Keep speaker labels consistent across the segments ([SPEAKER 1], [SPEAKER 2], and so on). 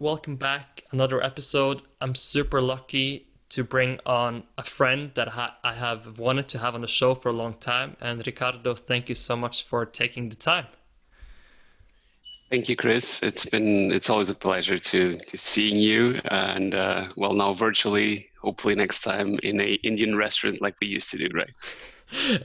[SPEAKER 1] welcome back. Another episode. I'm super lucky to bring on a friend that I have wanted to have on the show for a long time. And Ricardo, thank you so much for taking the time.
[SPEAKER 2] Thank you, Chris. It's always a pleasure to seeing you and well, now virtually, hopefully next time in a Indian restaurant like we used to do, right?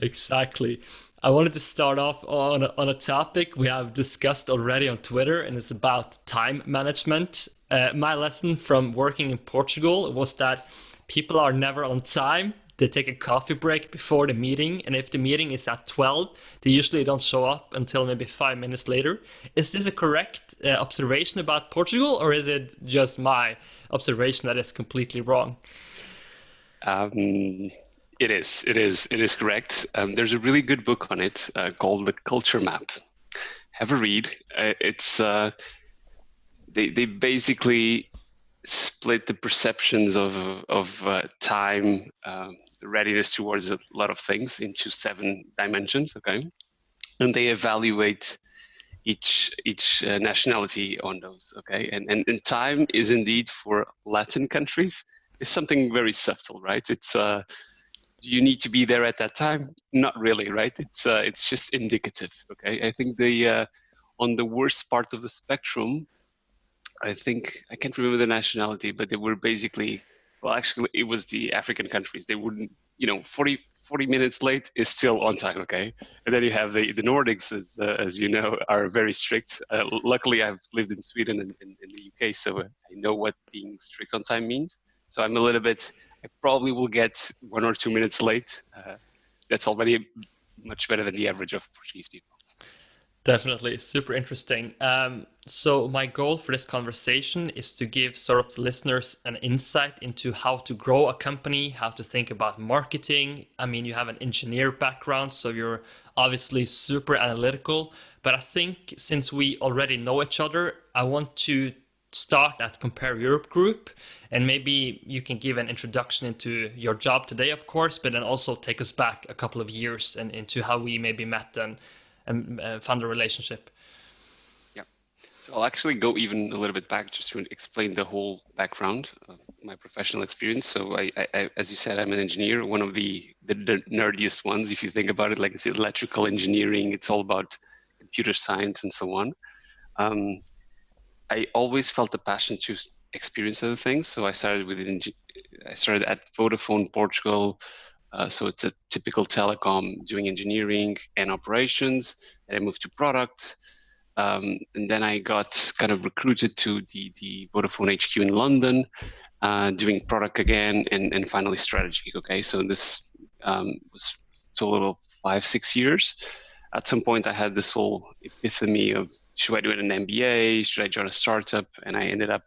[SPEAKER 1] Exactly. I wanted to start off on a topic we have discussed already on Twitter, and it's about time management. My lesson from working in Portugal was that people are never on time. They take a coffee break before the meeting, and if the meeting is at 12, they usually don't show up until maybe 5 minutes later. Is this a correct observation about Portugal, or is it just my observation that is completely wrong?
[SPEAKER 2] Um, it is correct. There's a really good book on it called The Culture Map. Have a read. They basically split the perceptions of time, readiness towards a lot of things into 7 dimensions. Okay, and they evaluate each nationality on those. Okay, and time is indeed for Latin countries is something very subtle, right? It's do you need to be there at that time? Not really, right? It's just indicative. Okay, I think the on the worst part of the spectrum, I think I can't remember the nationality, but they were basically, well, actually, it was the African countries. They wouldn't, 40 minutes late is still on time, okay? And then you have the Nordics, as you know, are very strict. Luckily, I've lived in Sweden and in the UK, so I know what being strict on time means. So I'm a little bit, I probably will get 1 or 2 minutes late. That's already much better than the average of Portuguese people.
[SPEAKER 1] Definitely, super interesting. So my goal for this conversation is to give sort of the listeners an insight into how to grow a company, how to think about marketing. I mean, you have an engineer background, so you're obviously super analytical. But I think since we already know each other, I want to start at Compare Europe Group, and maybe you can give an introduction into your job today, of course, but then also take us back a couple of years and into how we maybe met and found a relationship.
[SPEAKER 2] Yeah. So I'll actually go even a little bit back just to explain the whole background of my professional experience. So as you said, I'm an engineer, one of the nerdiest ones. If you think about it, like it's electrical engineering, it's all about computer science and so on. Um, I always felt a passion to experience other things. So I started at Vodafone Portugal. So it's a typical telecom doing engineering and operations. And I moved to product. And then I got kind of recruited to the Vodafone HQ in London, doing product again and finally strategy. Okay, so this was total 5-6 years. At some point, I had this whole epiphany of should I do an MBA? Should I join a startup? And I ended up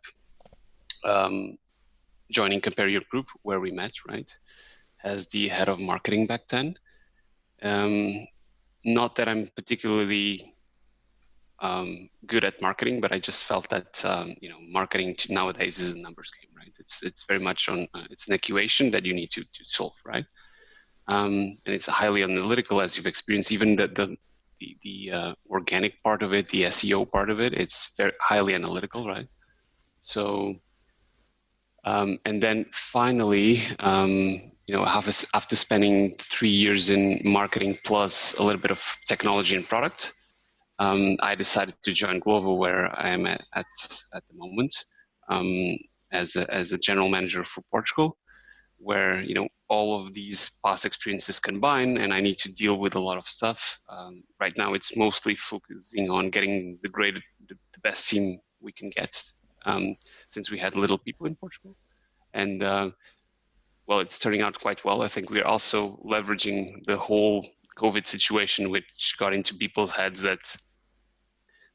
[SPEAKER 2] joining Compare Your Group, where we met, right, as the head of marketing back then. Not that I'm particularly good at marketing, but I just felt that marketing nowadays is a numbers game, right? It's very much on it's an equation that you need to solve, right? And it's highly analytical, as you've experienced. Even the organic part of it, the SEO part of it, it's very highly analytical, right? So and then finally, after spending 3 years in marketing plus a little bit of technology and product, I decided to join Glovo, where I am at the moment, as a general manager for Portugal, where all of these past experiences combine, and I need to deal with a lot of stuff. Right now, it's mostly focusing on getting the best team we can get, since we had little people in Portugal, and well, it's turning out quite well. I think we're also leveraging the whole COVID situation, which got into people's heads that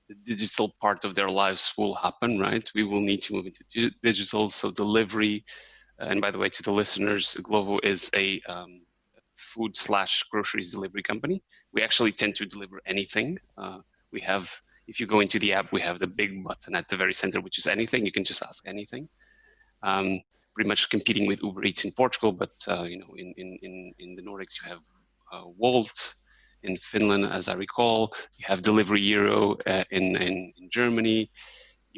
[SPEAKER 2] the digital part of their lives will happen, right? We will need to move into digital, so delivery. And by the way, to the listeners, Glovo is a food/groceries delivery company. We actually tend to deliver anything. We have, if you go into the app, we have the big button at the very center, which is anything. You can just ask anything. Pretty much competing with Uber Eats in Portugal, but in the Nordics you have Wolt. In Finland, as I recall, you have Delivery Hero in Germany.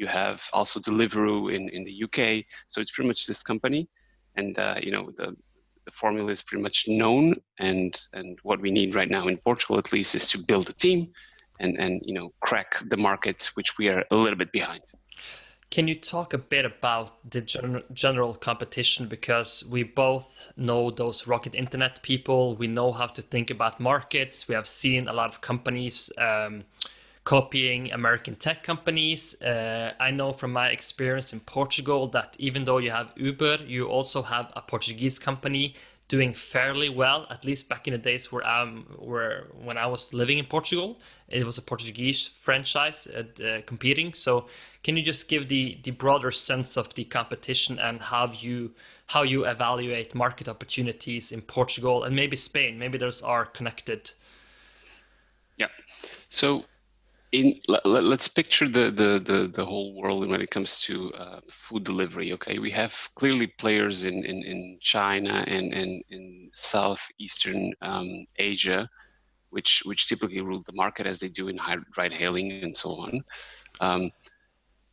[SPEAKER 2] You have also Deliveroo in the UK. So it's pretty much this company, and the formula is pretty much known. And what we need right now in Portugal, at least, is to build a team and crack the market, which we are a little bit behind.
[SPEAKER 1] Can you talk a bit about the general competition? Because we both know those rocket internet people. We know how to think about markets. We have seen a lot of companies copying American tech companies. I know from my experience in Portugal that even though you have Uber, you also have a Portuguese company doing fairly well, at least back in the days when I was living in Portugal. It was a Portuguese franchise competing. So can you just give the broader sense of the competition and how you evaluate market opportunities in Portugal and maybe Spain? Maybe those are connected.
[SPEAKER 2] Yeah. So let's picture the whole world when it comes to food delivery. Okay, we have clearly players in China and in Southeastern Asia, which typically rule the market as they do in ride hailing and so on.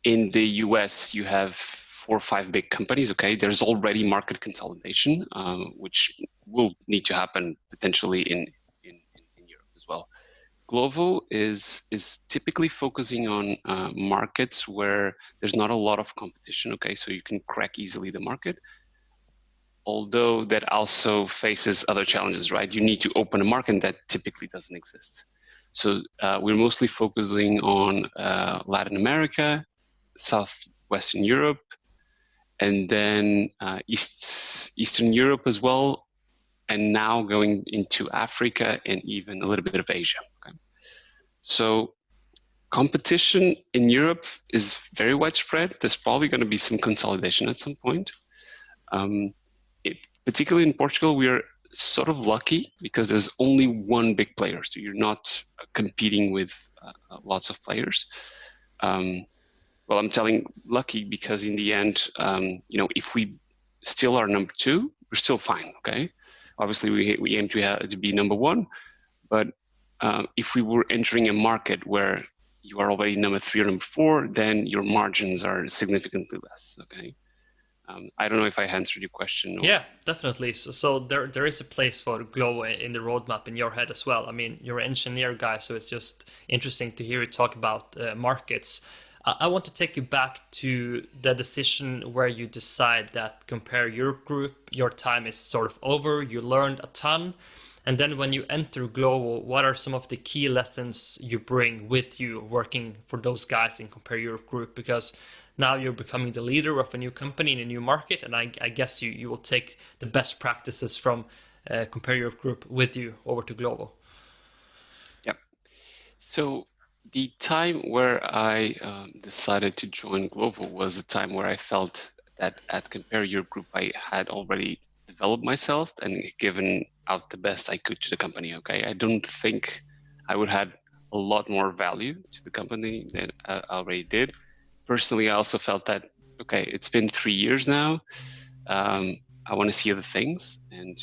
[SPEAKER 2] In the US, you have 4 or 5 big companies. Okay, there's already market consolidation, which will need to happen potentially in Europe as well. Glovo is typically focusing on markets where there's not a lot of competition. Okay, so you can crack easily the market. Although that also faces other challenges, right? You need to open a market that typically doesn't exist. So we're mostly focusing on Latin America, Southwestern Europe, and then Eastern Europe as well, and now going into Africa and even a little bit of Asia. Okay? So competition in Europe is very widespread. There's probably going to be some consolidation at some point. Particularly in Portugal, we are sort of lucky because there's only one big player. So you're not competing with lots of players. Well, I'm telling lucky because in the end, if we still are number 2, we're still fine. Okay. Obviously, we aim to be number 1, but if we were entering a market where you are already number 3 or number 4, then your margins are significantly less. Okay. I don't know if I answered your question.
[SPEAKER 1] Yeah, definitely. So there is a place for Glovo in the roadmap in your head as well. I mean, you're an engineer guy, so it's just interesting to hear you talk about markets. I want to take you back to the decision where you decide that Compare Europe Group, your time is sort of over. You learned a ton. And then when you enter Glovo, what are some of the key lessons you bring with you working for those guys in Compare Europe Group? Because now you're becoming the leader of a new company in a new market, and I guess you will take the best practices from Compare Europe Group with you over to Glovo.
[SPEAKER 2] Yep. So the time where I decided to join Glovo was the time where I felt that at Compare Europe Group I had already developed myself and given out the best I could to the company. Okay, I don't think I would have a lot more value to the company than I already did. Personally, I also felt that, okay, it's been 3 years now. I want to see other things, and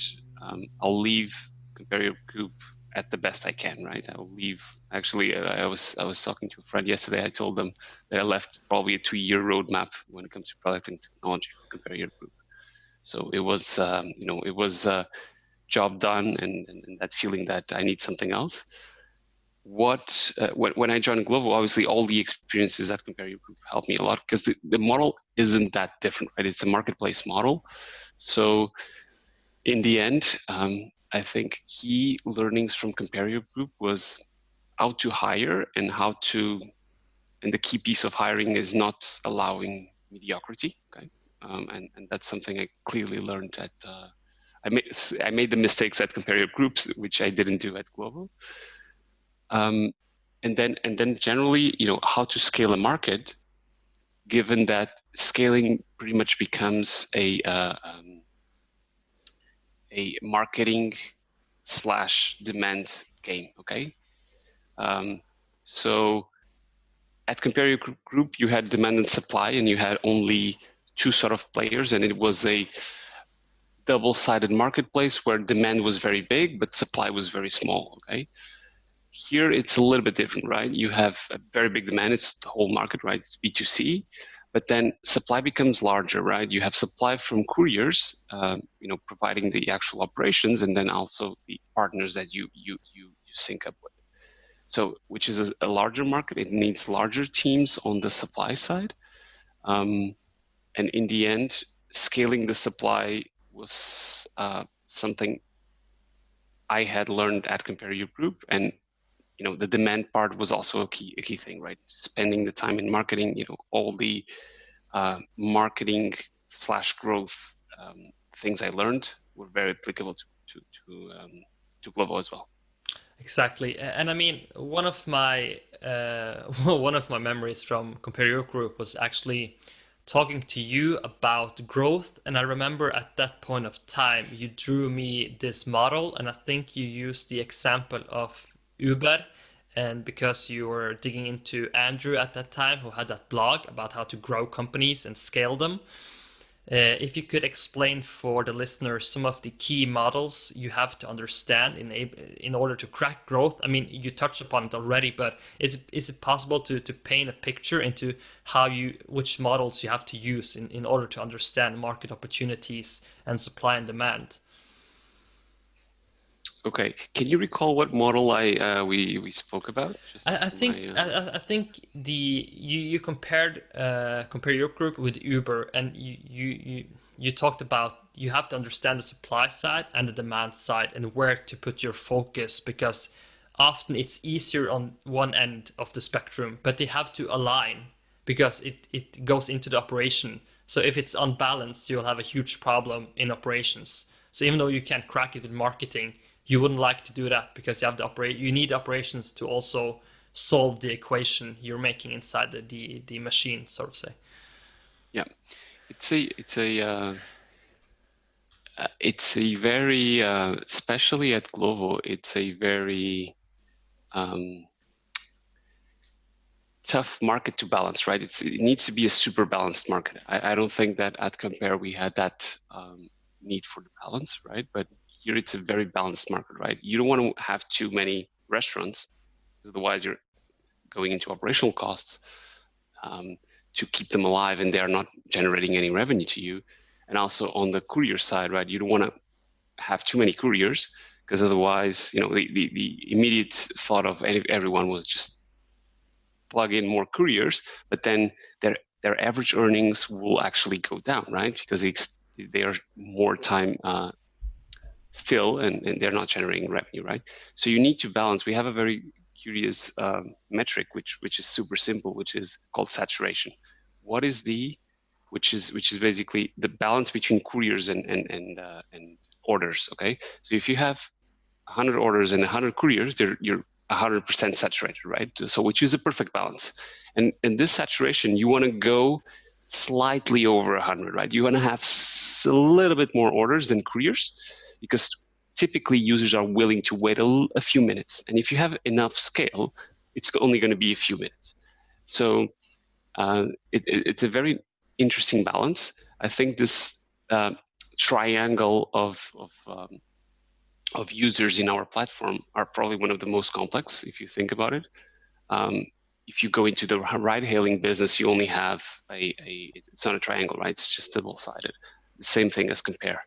[SPEAKER 2] I'll leave Compare Europe Group at the best I can, right? I will leave. Actually, I was talking to a friend yesterday. I told them that I left probably a 2-year roadmap when it comes to product and technology for Compare Europe Group. So it was, it was a job done, and that feeling that I need something else. When I joined Glovo, obviously all the experiences at Compare Europe Group helped me a lot because the model isn't that different, right? It's a marketplace model. So in the end, I think key learnings from Compare Europe Group was how to hire and the key piece of hiring is not allowing mediocrity. Okay, and that's something I clearly learned at. I made the mistakes at Compare Europe Groups, which I didn't do at Glovo. And then generally, how to scale a market, given that scaling pretty much becomes a marketing / demand game. Okay, so at Compare Europe Group, you had demand and supply, and you had only 2 sort of players, and it was a double-sided marketplace where demand was very big, but supply was very small. Okay. Here it's a little bit different, right? You have a very big demand. It's the whole market, right? It's B2C, but then supply becomes larger, right? You have supply from couriers, providing the actual operations, and then also the partners that you sync up with. So, which is a larger market. It needs larger teams on the supply side, and in the end, scaling the supply was something I had learned at Compare Your Group, and the demand part was also a key thing, right? Spending the time in marketing, all the marketing / growth things I learned were very applicable to Glovo as well.
[SPEAKER 1] Exactly, and I mean, one of my one of my memories from Compare Your Group was actually talking to you about growth. And I remember at that point of time, you drew me this model, and I think you used the example of Uber. And because you were digging into Andrew at that time, who had that blog about how to grow companies and scale them, if you could explain for the listeners some of the key models you have to understand in order to crack growth. I mean, you touched upon it already, but is it possible to paint a picture into which models you have to use in order to understand market opportunities and supply and demand?
[SPEAKER 2] Okay, can you recall what model we spoke about?
[SPEAKER 1] I think you compared Compare Your Group with Uber, and you talked about you have to understand the supply side and the demand side and where to put your focus, because often it's easier on one end of the spectrum, but they have to align because it goes into the operation. So if it's unbalanced, you'll have a huge problem in operations. So even though you can't crack it with marketing, you wouldn't like to do that because you need operations to also solve the equation you're making inside the machine, so to say.
[SPEAKER 2] Yeah, it's a very especially at Glovo, it's a very tough market to balance, right? It needs to be a super balanced market. I don't think that at Compare we had that need for the balance, right? But here it's a very balanced market, right? You don't want to have too many restaurants, otherwise you're going into operational costs to keep them alive, and they are not generating any revenue to you. And also on the courier side, right? You don't want to have too many couriers, because otherwise, the immediate thought of everyone was just plug in more couriers, but then their average earnings will actually go down, right? Because they are more time still, and they're not generating revenue, right? So you need to balance. We have a very curious metric, which is super simple, which is called saturation. Which is basically the balance between couriers and orders. Okay, so if you have 100 orders and 100 couriers, you're 100% saturated, right? So which is a perfect balance. And in this saturation, you want to go slightly over 100, right? You want to have a little bit more orders than couriers, because typically users are willing to wait a few minutes. And if you have enough scale, it's only going to be a few minutes. So it's a very interesting balance. I think this triangle of users in our platform are probably one of the most complex, if you think about it. If you go into the ride-hailing business, you only have it's not a triangle, right? It's just double-sided. The same thing as Compare.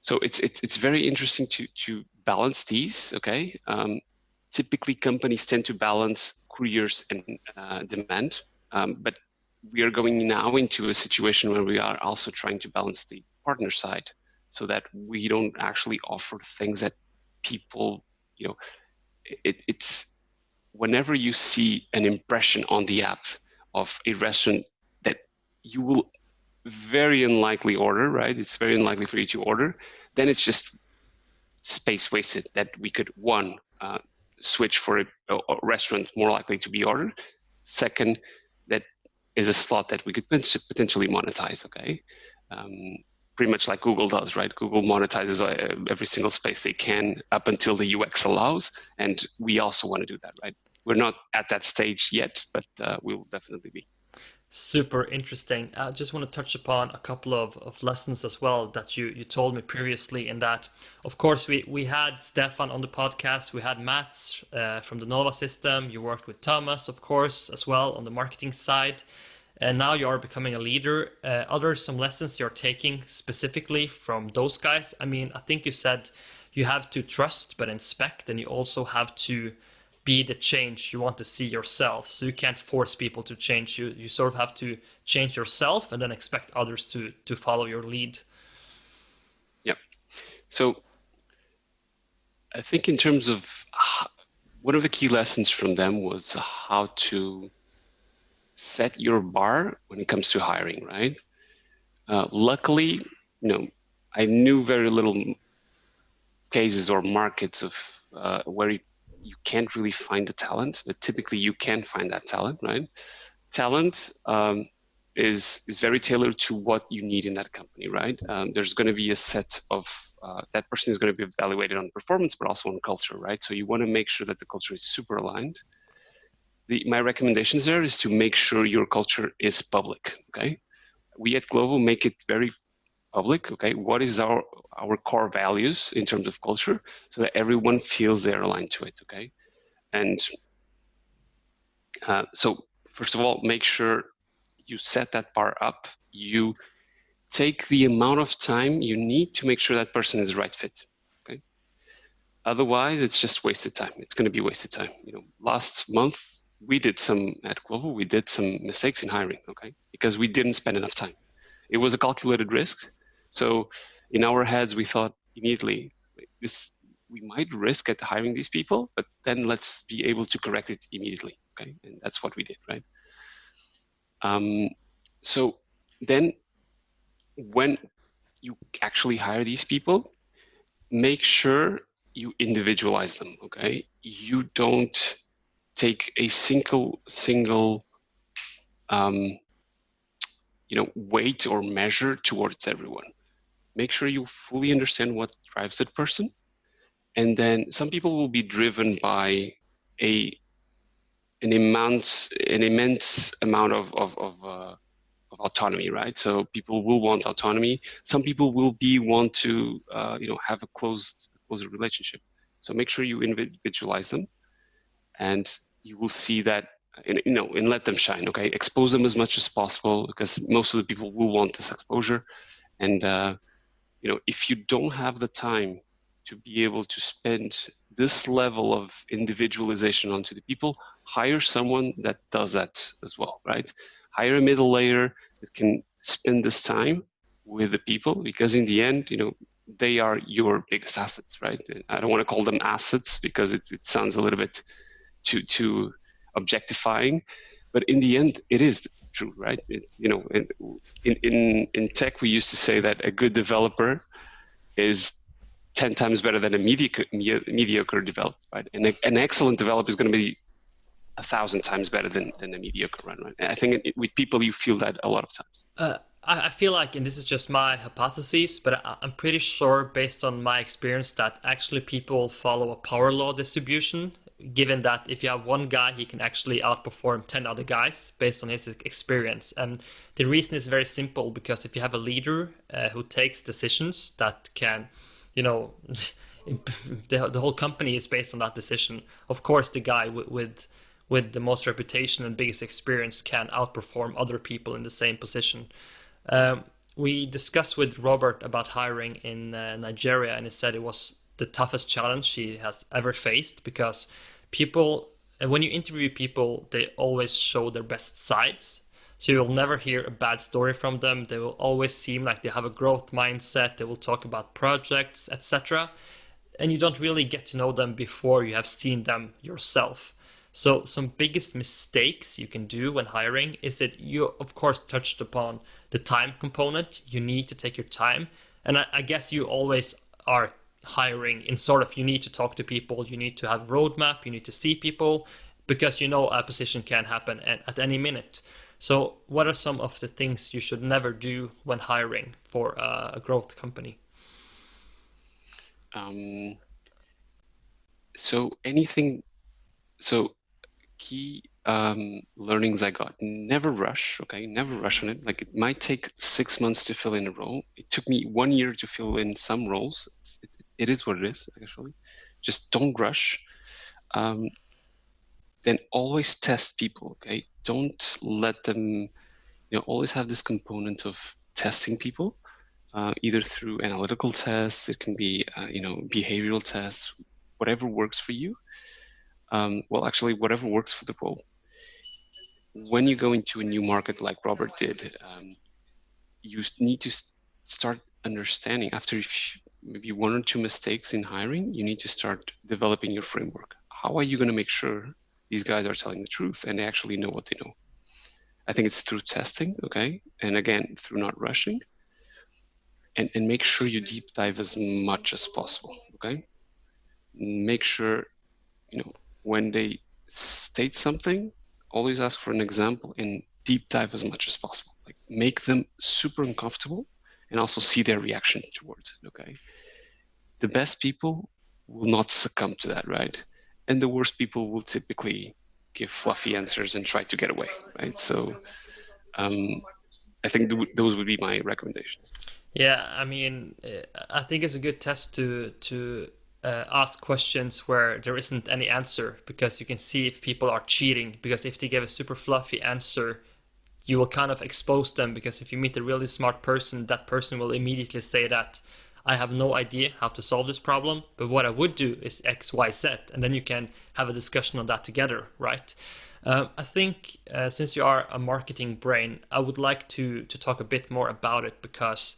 [SPEAKER 2] So it's very interesting to balance these. Okay, typically companies tend to balance couriers and demand, but we are going now into a situation where we are also trying to balance the partner side, so that we don't actually offer things that people, it's whenever you see an impression on the app of a restaurant that you will very unlikely order, right? It's very unlikely for you to order. Then it's just space wasted that we could, one, switch for a restaurant more likely to be ordered. Second, that is a slot that we could potentially monetize, okay? Pretty much like Google does, right? Google monetizes every single space they can up until the UX allows, and we also want to do that, right? We're not at that stage yet, but we'll definitely be.
[SPEAKER 1] Super interesting. I just want to touch upon a couple of lessons as well that you told me previously. In that, of course, we had Stefan on the podcast, we had Mats from the Nova system, you worked with Thomas, of course, as well on the marketing side. And now you are becoming a leader. Are there some lessons you're taking specifically from those guys? I mean, I think you said you have to trust but inspect, and you also have to be the change you want to see yourself. So you can't force people to change. You sort of have to change yourself and then expect others to follow your lead.
[SPEAKER 2] Yeah. So I think in terms of one of the key lessons from them was how to set your bar when it comes to hiring, right? Luckily, I knew very little cases or markets of where you can't really find the talent, but typically you can find that talent, right? Talent is very tailored to what you need in that company, right? There's going to be a set of that person is going to be evaluated on performance, but also on culture, right? So you want to make sure that the culture is super aligned. My recommendations there is to make sure your culture is public. Okay, we at Glovo make it very public. Okay, what is our core values in terms of culture, so that everyone feels they're aligned to it. Okay, and so first of all, make sure you set that bar up. You take the amount of time you need to make sure that person is the right fit. Okay, otherwise it's just wasted time. It's going to be wasted time. Last month we did some at Glovo. We did some mistakes in hiring. Okay, because we didn't spend enough time. It was a calculated risk. So in our heads, we thought immediately, we might risk at hiring these people, but then let's be able to correct it immediately. Okay, and that's what we did, right? So then, when you actually hire these people, make sure you individualize them. Okay, you don't take a single weight or measure towards everyone. Make sure you fully understand what drives that person. And then some people will be driven by an immense amount of autonomy, right? So people will want autonomy. Some people will want to have a closer relationship. So make sure you individualize them, and you will see that, and let them shine. Okay, expose them as much as possible, because most of the people will want this exposure. And if you don't have the time to be able to spend this level of individualization onto the people, hire someone that does that as well, right? Hire a middle layer that can spend this time with the people, because in the end, they are your biggest assets, right? I don't want to call them assets because it sounds a little bit too objectifying, but in the end, it is true, right? In tech, we used to say that a good developer is 10 times better than a mediocre developer, right? And an excellent developer is going to be 1,000 times better than a mediocre one, right? And I think with people, you feel that a lot of times.
[SPEAKER 1] I feel like, and this is just my hypothesis, but I'm pretty sure based on my experience that actually people follow a power law distribution, given that if you have one guy, he can actually outperform 10 other guys based on his experience. And the reason is very simple, because if you have a leader who takes decisions that can, the whole company is based on that decision. Of course, the guy with the most reputation and biggest experience can outperform other people in the same position. We discussed with Robert about hiring in Nigeria, and he said it was the toughest challenge he has ever faced, because people, when you interview people, they always show their best sides. So you'll never hear a bad story from them. They will always seem like they have a growth mindset. They will talk about projects, etc. And you don't really get to know them before you have seen them yourself. So some biggest mistakes you can do when hiring is that you, of course, touched upon the time component. You need to take your time. And I guess you always are hiring in sort of, you need to talk to people, you need to have a roadmap, you need to see people, because a position can happen at any minute. So what are some of the things you should never do when hiring for a growth company?
[SPEAKER 2] So anything, so key learnings I got. Never rush, okay? Never rush on it. Like it might take 6 months to fill in a role. It took me 1 year to fill in some roles. It is what it is, actually. Just don't rush. Um, then always test people, okay? Don't let them, always have this component of testing people, either through analytical tests, it can be, behavioral tests, whatever works for you. Well, actually, whatever works for the role. When you go into a new market like Robert did, you need to start understanding after maybe one or two mistakes in hiring, you need to start developing your framework. How are you going to make sure these guys are telling the truth and they actually know what they know? I think it's through testing, okay? And again, through not rushing, and make sure you deep dive as much as possible, okay? Make sure, when they state something, always ask for an example and deep dive as much as possible. Like make them super uncomfortable and also see their reaction towards it, okay? The best people will not succumb to that, right? And the worst people will typically give fluffy answers and try to get away, right? So I think those would be my recommendations.
[SPEAKER 1] Yeah, I mean, I think it's a good test to ask questions where there isn't any answer, because you can see if people are cheating. Because if they give a super fluffy answer, you will kind of expose them, because if you meet a really smart person, that person will immediately say that I have no idea how to solve this problem, but what I would do is X, Y, Z, and then you can have a discussion on that together, right? I think since you are a marketing brain, I would like to talk a bit more about it, because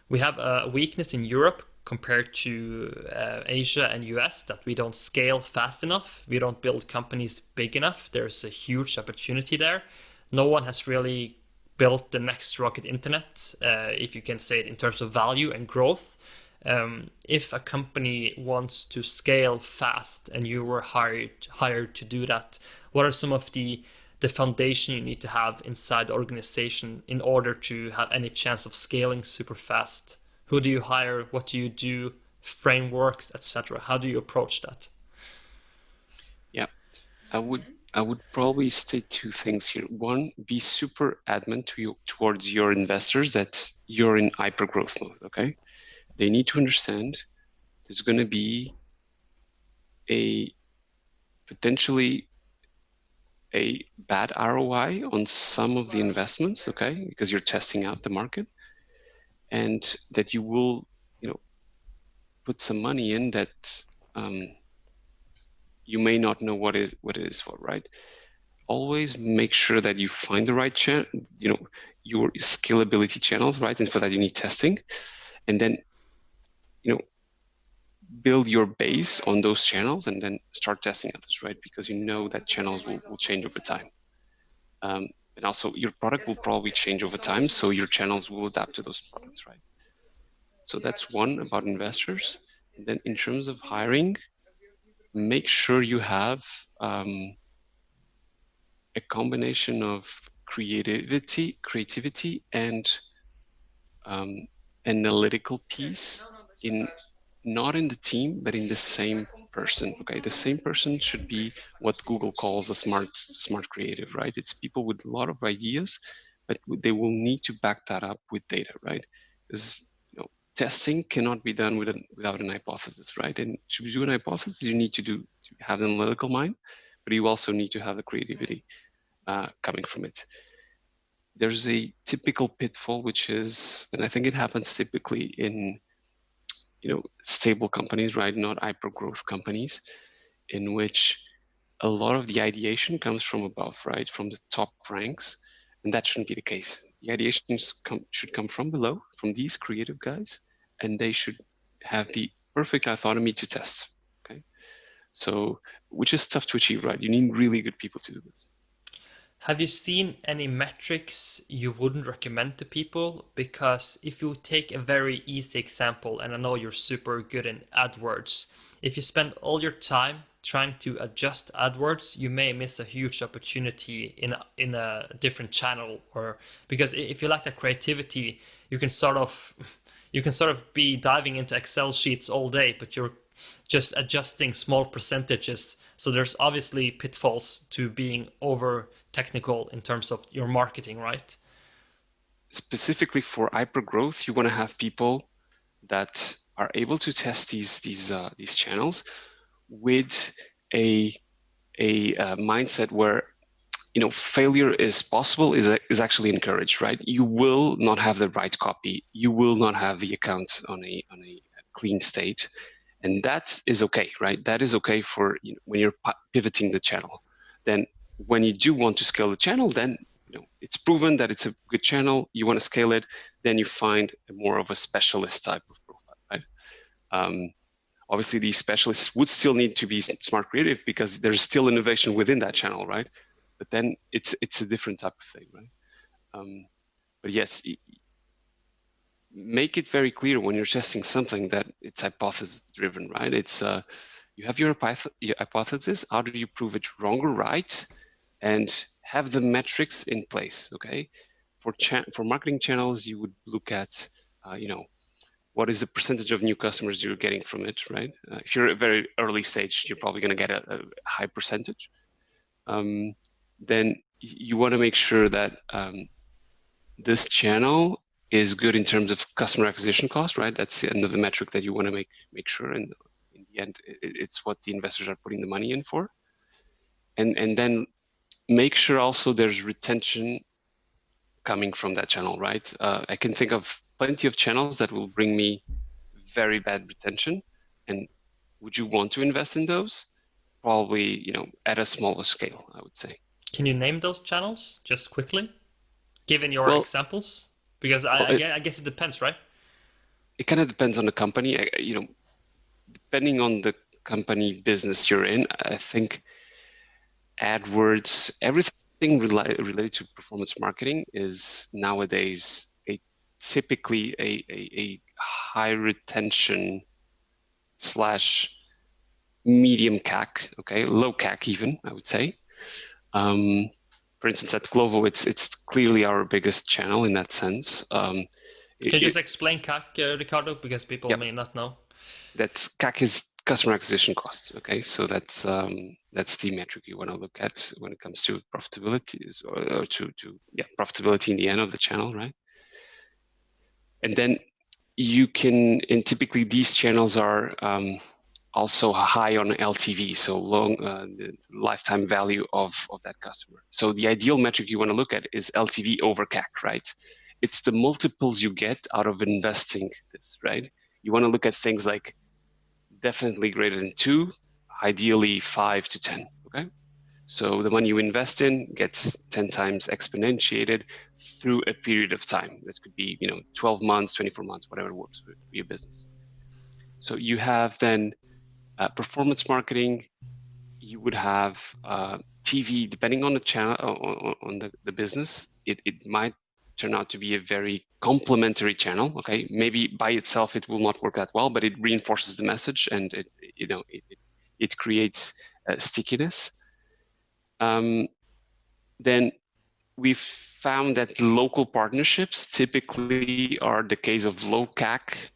[SPEAKER 1] we have a weakness in Europe compared to Asia and US, that we don't scale fast enough. We don't build companies big enough. There's a huge opportunity there. No one has really built the next rocket internet, if you can say it in terms of value and growth. If a company wants to scale fast and you were hired to do that, what are some of the foundation you need to have inside the organization in order to have any chance of scaling super fast? Who do you hire? What do you do? Frameworks, etc. How do you approach that?
[SPEAKER 2] Yeah, I would probably state two things here. One, be super adamant towards your investors that you're in hyper growth mode. Okay, they need to understand there's going to be a potentially a bad ROI on some of the investments. Okay, because you're testing out the market, and that you will, put some money in that um, you may not know what it is for, right? Always make sure that you find the right channel, your scalability channels, right? And for that you need testing, and then you know build your base on those channels, and then start testing others, right? Because you know that channels will change over time, and also your product will probably change over time, so your channels will adapt to those products, right? So that's one about investors. And then in terms of hiring, make sure you have a combination of creativity, and analytical piece in not in the team, but in the same person. Okay, the same person should be what Google calls a smart creative, right? It's people with a lot of ideas, but they will need to back that up with data, right? Because testing cannot be done without an hypothesis, right? And to do an hypothesis, you need to have an analytical mind, but you also need to have the creativity coming from it. There's a typical pitfall, which is, and I think it happens typically in stable companies, right? Not hyper growth companies, in which a lot of the ideation comes from above, right? From the top ranks, and that shouldn't be the case. The ideation should come from below, from these creative guys, and they should have the perfect autonomy to test. Okay, so which is tough to achieve, right? You need really good people to do this.
[SPEAKER 1] Have you seen any metrics you wouldn't recommend to people? Because if you take a very easy example, and I know you're super good in AdWords, if you spend all your time trying to adjust AdWords, you may miss a huge opportunity in a different channel. Or because if you like that creativity, you can sort of be diving into Excel sheets all day, but you're just adjusting small percentages. So there's obviously pitfalls to being over technical in terms of your marketing, right?
[SPEAKER 2] Specifically for hyper growth, you want to have people that are able to test these channels with a mindset where failure is possible, is actually encouraged, right? You will not have the right copy, you will not have the account on a clean state, and that is okay, right? That is okay for when you're pivoting the channel. Then when you do want to scale the channel, then it's proven that it's a good channel, you want to scale it, then you find more of a specialist type of profile, right? Obviously, these specialists would still need to be smart creative because there's still innovation within that channel, right? But then it's a different type of thing, right? But yes, make it very clear when you're testing something that it's hypothesis driven, right? It's you have your hypothesis. How do you prove it wrong or right? And have the metrics in place, okay? For marketing channels, you would look at, what is the percentage of new customers you're getting from it, right? If you're at a very early stage, you're probably going to get a high percentage. Then you want to make sure that this channel is good in terms of customer acquisition cost, right? That's another metric that you want to make sure, and in the end, it's what the investors are putting the money in for. And then make sure also there's retention coming from that channel, right? I can think of plenty of channels that will bring me very bad retention. And would you want to invest in those? Probably, at a smaller scale, I would say.
[SPEAKER 1] Can you name those channels just quickly, given your examples? Because I guess it depends, right?
[SPEAKER 2] It kind of depends on the company. Depending on the company business you're in, I think AdWords, everything related to performance marketing is nowadays typically a high retention / medium CAC, okay, low CAC even, I would say. For instance, at Glovo, it's clearly our biggest channel in that sense.
[SPEAKER 1] Can you just explain CAC, Ricardo, because people may not know?
[SPEAKER 2] That's CAC is customer acquisition cost. Okay, so that's the metric you want to look at when it comes to profitability, or to profitability in the end of the channel, right? And then you can, and typically these channels are also high on LTV, so long the lifetime value of that customer. So the ideal metric you want to look at is LTV over CAC, right? It's the multiples you get out of investing this, right? You want to look at things like definitely greater than 2, ideally 5 to 10, okay? So the money you invest in gets 10 times exponentiated through a period of time. This could be, 12 months, 24 months, whatever works for your business. So you have then performance marketing. You would have TV, depending on the channel, on the business. It might turn out to be a very complementary channel. Okay, maybe by itself it will not work that well, but it reinforces the message and it creates stickiness. Then we've found that local partnerships typically are the case of low CAC,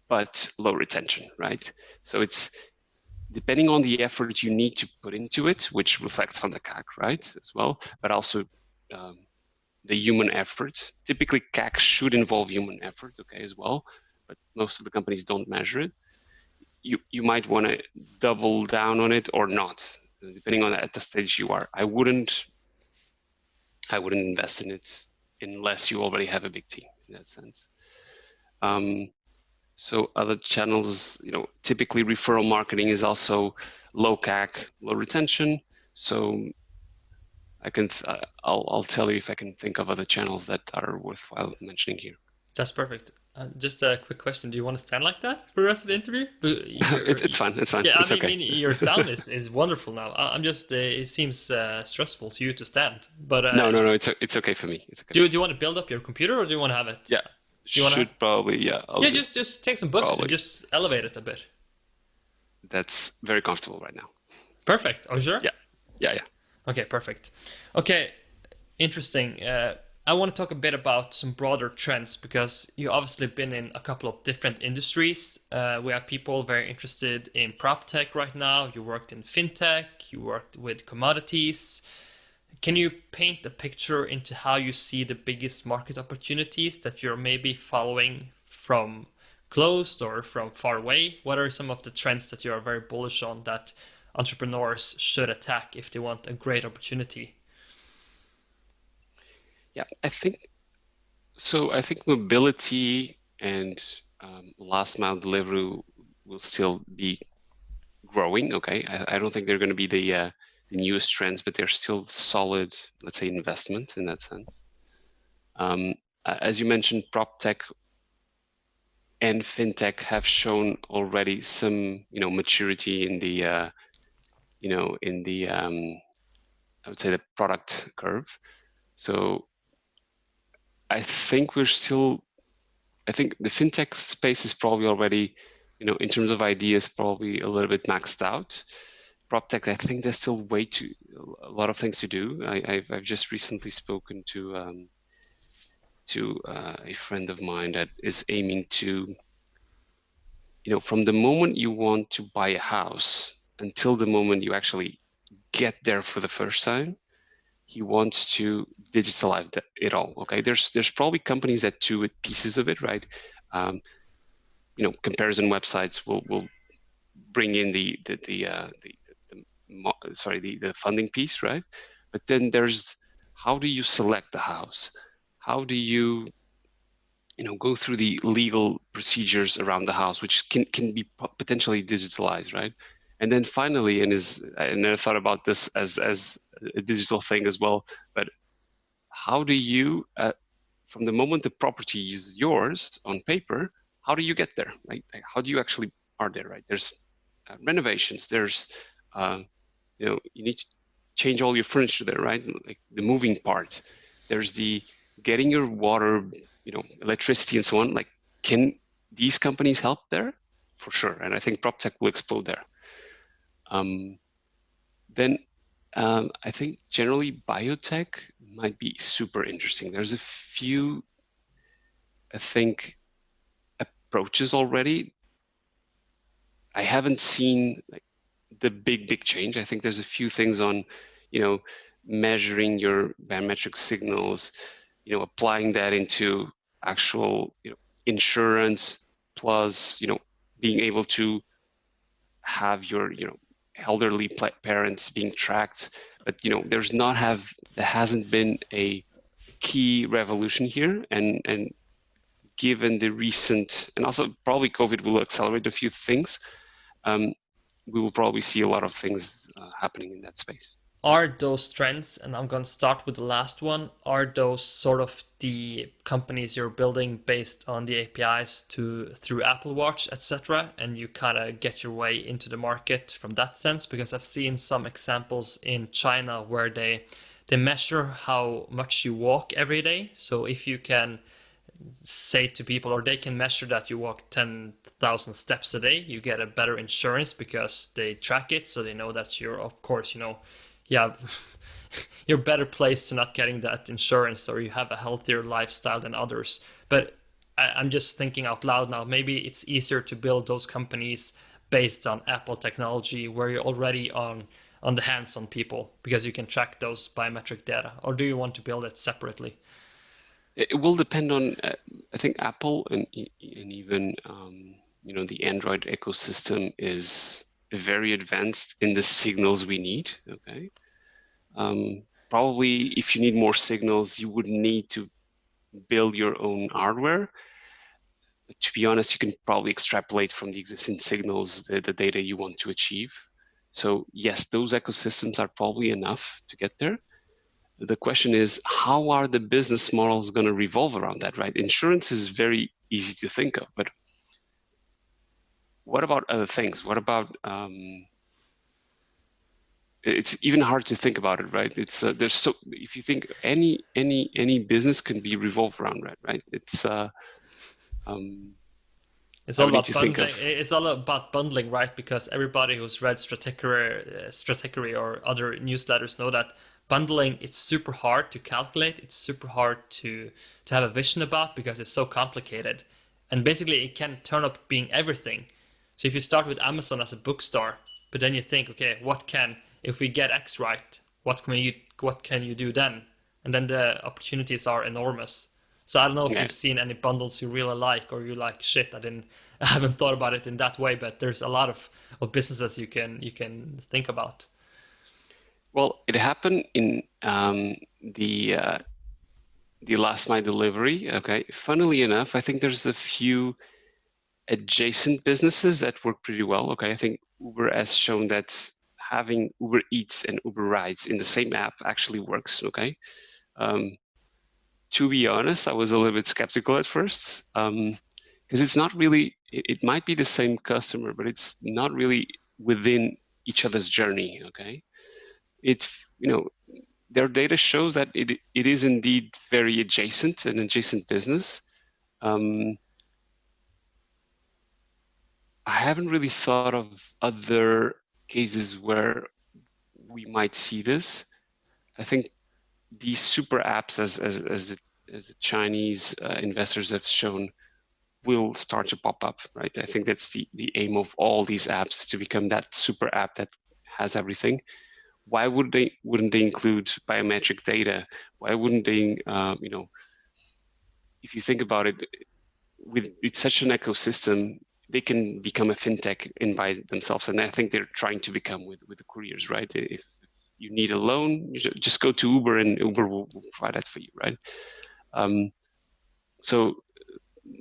[SPEAKER 2] but low retention, right? So it's depending on the effort you need to put into it, which reflects on the CAC, right, as well, but also the human effort. Typically, CAC should involve human effort, okay, as well, but most of the companies don't measure it. You might want to double down on it or not, depending on at the stage you are. I wouldn't invest in it unless you already have a big team in that sense. So other channels, typically referral marketing is also low CAC, low retention. So I'll tell you if I can think of other channels that are worthwhile mentioning here.
[SPEAKER 1] That's perfect. Just a quick question. Do you want to stand like that for the rest of the interview?
[SPEAKER 2] It's fine. It's fine.
[SPEAKER 1] Yeah,
[SPEAKER 2] it's okay.
[SPEAKER 1] Your sound is wonderful now. I'm just, it seems stressful to you to stand. But
[SPEAKER 2] no, it's okay for me. It's okay.
[SPEAKER 1] Do you want to build up your computer or do you want to have it?
[SPEAKER 2] Yeah. Probably, yeah.
[SPEAKER 1] Just take some books and just elevate it a bit.
[SPEAKER 2] That's very comfortable right now.
[SPEAKER 1] Perfect. Oh, sure?
[SPEAKER 2] Yeah.
[SPEAKER 1] Okay, perfect. Okay, interesting. I want to talk a bit about some broader trends because you obviously been in a couple of different industries. We have people very interested in prop tech right now. You worked in fintech, you worked with commodities. Can you paint a picture into how you see the biggest market opportunities that you're maybe following from close or from far away? What are some of the trends that you are very bullish on that entrepreneurs should attack if they want a great opportunity?
[SPEAKER 2] Yeah, I think so. I think mobility and last mile delivery will still be growing. Okay, I don't think they're going to be the newest trends, but they're still solid, let's say, investments in that sense. Um, as you mentioned, prop tech and fintech have shown already some, maturity in the, in the, I would say the product curve. So I think we're still, I think the fintech space is probably already, in terms of ideas, probably a little bit maxed out. Prop tech, I think there's still a lot of things to do. I've just recently spoken to a friend of mine that is aiming to, from the moment you want to buy a house until the moment you actually get there for the first time, he wants to digitalize it all. Okay, there's probably companies that do it pieces of it, right? Um, comparison websites will bring in the funding piece, right? But then there's how do you select the house? How do you go through the legal procedures around the house, which can be potentially digitalized, right? And then finally, I never thought about this as a digital thing as well, but how do you, from the moment the property is yours on paper, how do you get there, right? Like, how do you actually are there, right? There's renovations. There's, you need to change all your furniture there, right? Like the moving part. There's the getting your water, electricity and so on. Like, can these companies help there? For sure. And I think PropTech will explode there. Then I think generally biotech might be super interesting. There's a few, I think, approaches already. I haven't seen like the big change. I think there's a few things on, measuring your biometric signals, applying that into actual, insurance plus, being able to have your, elderly parents being tracked. But, there hasn't been a key revolution here. And given the recent, and also probably COVID will accelerate a few things, we will probably see a lot of things happening in that space.
[SPEAKER 1] Are those trends, and I'm going to start with the last one, are those sort of the companies you're building based on the APIs to through Apple Watch, etc., and you kind of get your way into the market from that sense? Because I've seen some examples in China where they measure how much you walk every day. So if you can say to people, or they can measure that you walk 10,000 steps a day, you get a better insurance because they track it. So they know that you're, of course, yeah, you're better placed to not getting that insurance, or you have a healthier lifestyle than others. But I'm just thinking out loud now. Maybe it's easier to build those companies based on Apple technology where you're already on the hands on people because you can track those biometric data. Or do you want to build it separately?
[SPEAKER 2] It will depend on, I think Apple and even the Android ecosystem is very advanced in the signals we need. Okay, probably if you need more signals, you would need to build your own hardware. But to be honest, you can probably extrapolate from the existing signals the data you want to achieve. So yes, those ecosystems are probably enough to get there. The question is, how are the business models going to revolve around that, right? Insurance is very easy to think of, but what about other things? What about it's even hard to think about it, right? It's there's so if you think any business can be revolved around that, right? It's
[SPEAKER 1] It's
[SPEAKER 2] I
[SPEAKER 1] all
[SPEAKER 2] would need
[SPEAKER 1] about
[SPEAKER 2] to think
[SPEAKER 1] bundling.
[SPEAKER 2] of
[SPEAKER 1] It's all about bundling, right? Because everybody who's read Stratechery or other newsletters know that bundling, it's super hard to calculate. It's super hard to have a vision about because it's so complicated. And basically, it can turn up being everything. So if you start with Amazon as a bookstore, but then you think, okay, if we get X right, what can you do then? And then the opportunities are enormous. So I don't know if
[SPEAKER 2] Yeah.
[SPEAKER 1] you've seen any bundles you really like, or you like, shit, I haven't thought about it in that way, but there's a lot of businesses you can think about.
[SPEAKER 2] Well, it happened in the last mile delivery. Okay. Funnily enough, I think there's a few adjacent businesses that work pretty well. Okay. I think Uber has shown that having Uber Eats and Uber Rides in the same app actually works. Okay. Um, to be honest, I was a little bit skeptical at first because it's not really, it might be the same customer, but it's not really within each other's journey. Okay. It, you know, their data shows that it is indeed very adjacent, an adjacent business. Um, I haven't really thought of other cases where we might see this. I think these super apps, as the Chinese investors have shown, will start to pop up, right? I think that's the aim of all these apps is to become that super app that has everything. Why wouldn't they include biometric data? Why wouldn't they, if you think about it, it's such an ecosystem, they can become a fintech in by themselves, and I think they're trying to become with the couriers, right? If you need a loan, you just go to Uber, and Uber will provide that for you, right? So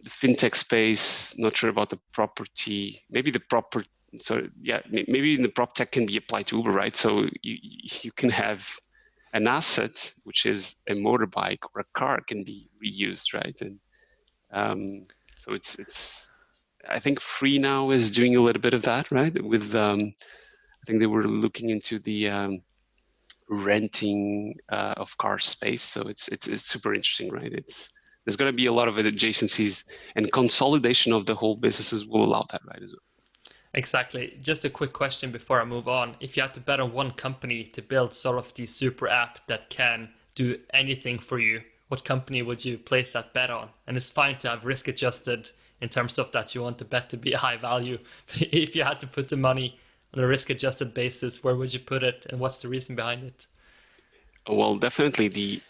[SPEAKER 2] the fintech space, not sure about the property, maybe the proper. So yeah, maybe the prop tech can be applied to Uber, right? So you can have an asset, which is a motorbike or a car, can be reused, right? And so it's I think Free Now is doing a little bit of that, right? With I think they were looking into the renting of car space. So it's super interesting, right? There's going to be a lot of adjacencies, and consolidation of the whole businesses will allow that, right? As well.
[SPEAKER 1] Exactly. Just a quick question before I move on. If you had to bet on one company to build sort of the super app that can do anything for you, what company would you place that bet on? And it's fine to have risk adjusted in terms of that you want the bet to be a high value. But if you had to put the money on a risk adjusted basis, where would you put it and what's the reason behind it?
[SPEAKER 2] Well, definitely the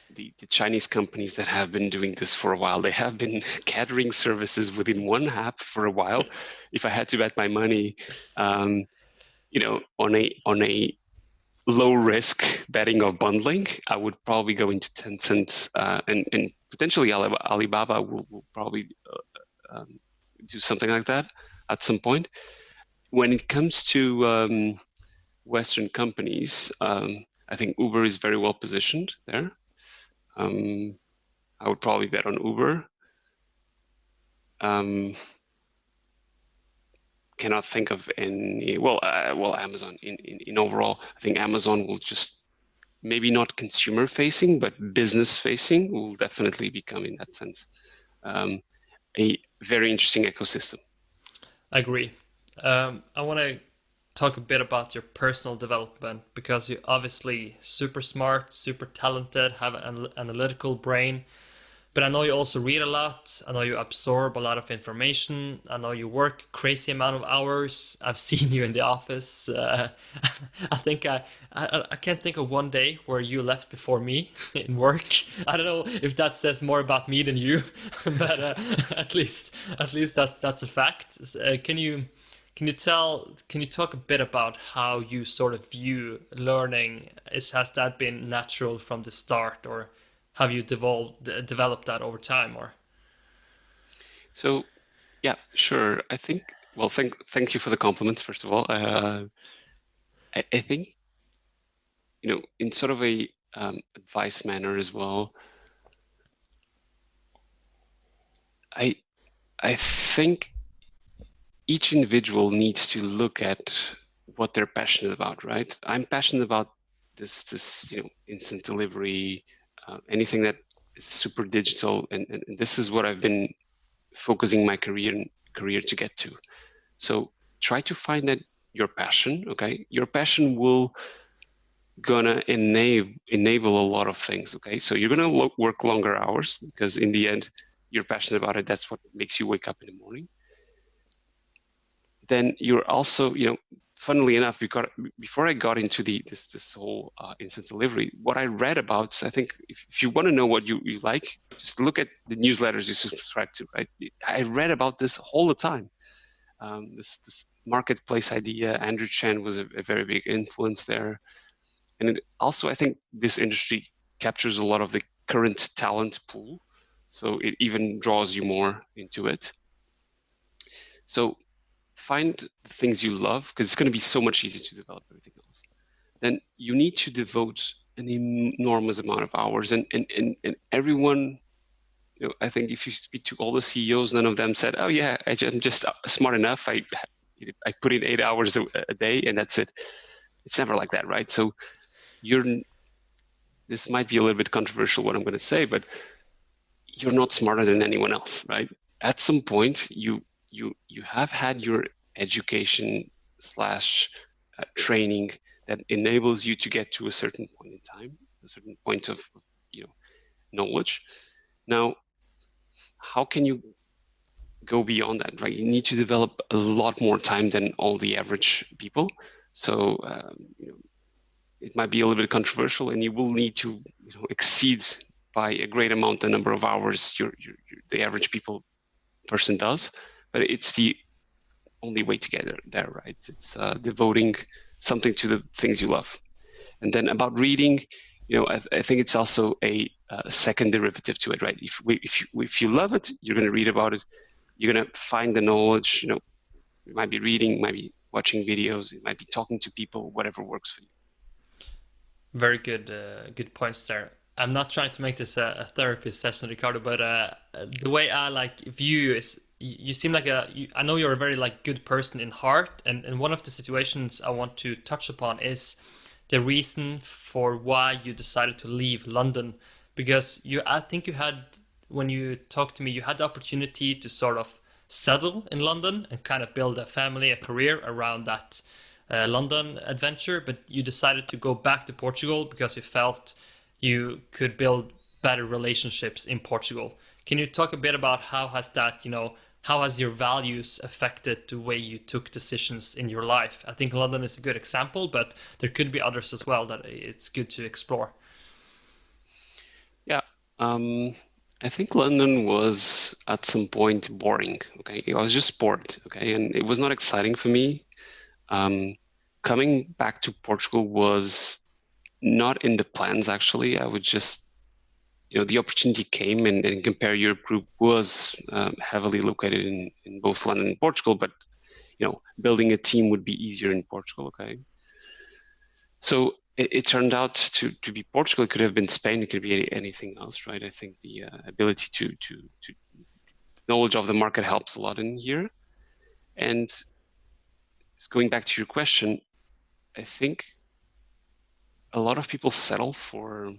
[SPEAKER 2] Chinese companies that have been doing this for a while, they have been catering services within one app for a while. If I had to bet my money, on a low risk betting of bundling, I would probably go into Tencent, and potentially Alibaba will probably do something like that at some point. When it comes to Western companies, I think Uber is very well positioned there. I would probably bet on Uber. Cannot think of any. Well, Amazon in overall, I think Amazon will just maybe not consumer facing, but business facing will definitely become, in that sense, a very interesting ecosystem.
[SPEAKER 1] I agree. I want to talk a bit about your personal development because you're obviously super smart, super talented, have an analytical brain. But I know you also read a lot. I know you absorb a lot of information. I know you work crazy amount of hours. I've seen you in the office. I think I can't think of one day where you left before me in work. I don't know if that says more about me than you, but at least that's a fact. Can you talk a bit about how you sort of view learning? Has that been natural from the start, or have you developed that over time, or?
[SPEAKER 2] So, yeah, sure. I think. Well, thank you for the compliments, first of all. I think in sort of a advice manner as well. I I think each individual needs to look at what they're passionate about, right? I'm passionate about this instant delivery, anything that is super digital, and this is what I've been focusing my career to get to. So try to find that your passion. Okay, your passion will gonna enable a lot of things. Okay, so you're gonna work longer hours because in the end you're passionate about it. That's what makes you wake up in the morning. Then you're also, funnily enough, before I got into this whole instant delivery, what I read about, I think if you want to know what you like, just look at the newsletters you subscribe to, right? I read about this all the time. This marketplace idea, Andrew Chen was a very big influence there. And also, I think this industry captures a lot of the current talent pool, so it even draws you more into it. So find the things you love, because it's going to be so much easier to develop everything else. Then you need to devote an enormous amount of hours, and everyone, I think if you speak to all the CEOs, none of them said, "Oh yeah, I'm just smart enough. I put in 8 hours a day, and that's it." It's never like that, right? So this might be a little bit controversial what I'm going to say, but you're not smarter than anyone else, right? At some point, you have had your education slash training that enables you to get to a certain point in time, a certain point of knowledge. Now, how can you go beyond that, right? You need to develop a lot more time than all the average people. So it might be a little bit controversial, and you will need to exceed by a great amount the number of hours the average person does. But it's the only way to get there, right? It's devoting something to the things you love. And then about reading, I think it's also a second derivative to it, right? If you love it, you're going to read about it. You're going to find the knowledge. You might be reading, might be watching videos, you might be talking to people, whatever works for you.
[SPEAKER 1] Very good points there. I'm not trying to make this a therapy session, Ricardo, but the way I view you is you seem like I know you're a very good person in heart, and one of the situations I want to touch upon is the reason for why you decided to leave London, because I think you had, when you talked to me, you had the opportunity to sort of settle in London and kind of build a family, a career around that London adventure, but you decided to go back to Portugal because you felt you could build better relationships in Portugal. Can you talk a bit about how has your values affected the way you took decisions in your life? I think London is a good example, but there could be others as well that it's good to explore.
[SPEAKER 2] Yeah, I think London was at some point boring. Okay, I was just bored. Okay, and it was not exciting for me. Coming back to Portugal was not in the plans, actually. I would just, the opportunity came, and Compare Europe Group was heavily located in both London and Portugal, but, building a team would be easier in Portugal, okay? So it turned out to be Portugal. It could have been Spain. It could be anything else, right? I think the ability to knowledge of the market helps a lot in here. And going back to your question, I think a lot of people settle for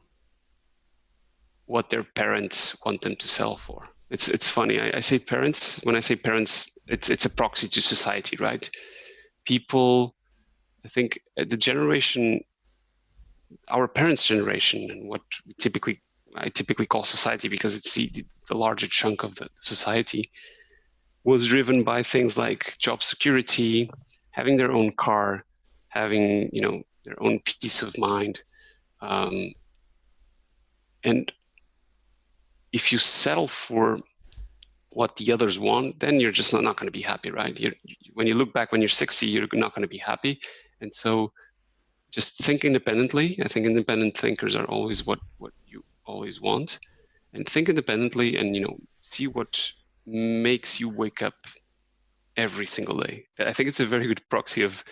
[SPEAKER 2] what their parents want them to settle for. It's funny. I say parents. When I say parents, it's a proxy to society, right? People, I think the generation, our parents' generation, and what I typically call society, because it's the larger chunk of the society, was driven by things like job security, having their own car, having their own peace of mind, and if you settle for what the others want, then you're just not going to be happy, right? When you look back when you're 60, you're not going to be happy, and so just think independently. I think independent thinkers are always what you always want, and think independently, and see what makes you wake up every single day. I think it's a very good proxy of,